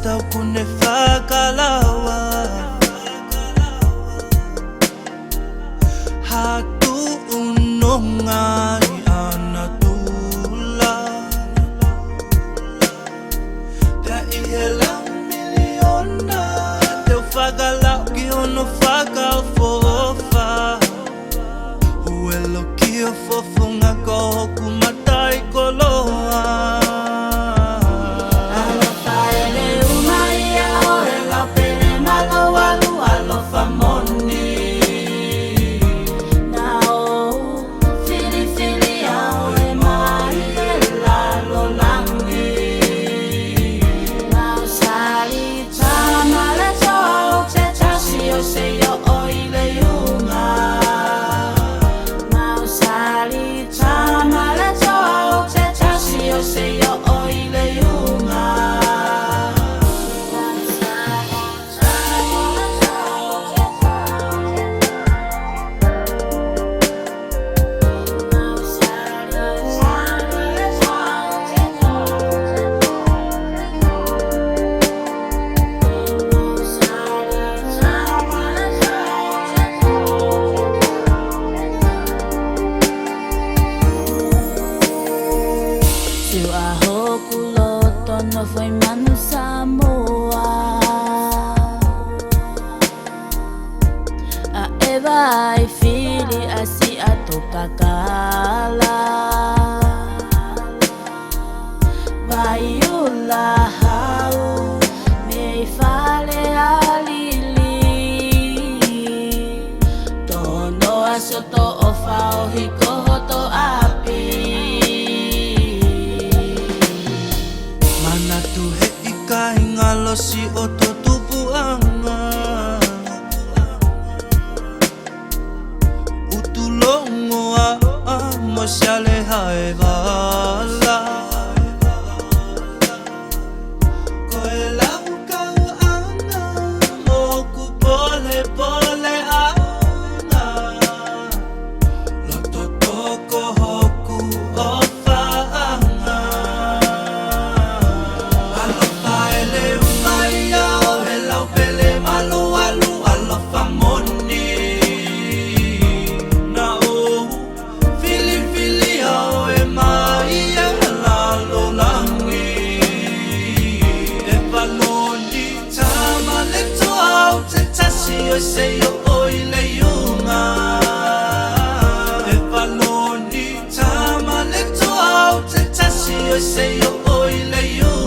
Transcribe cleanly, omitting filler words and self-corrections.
tau kune whakalawa Hatu unonga I ana tula Te ihela miliona Teu whakalau ki ono whakau fofa Huelo ki o fofunga ko hoku matai koloa No foi manu Samoa A Eva e fili asi a tokakala Vai ula hau me fale a lili Tono asoto o fao hiko hoto api Tu he ika hinga losi o to tupuanga Utulongo a mo siale hae wala Ko e lau kau anga mo ku pole pole anga Loto toko hoku o Say yo oile yunga E valoni tama le toa o te tasi o say yo oile yunga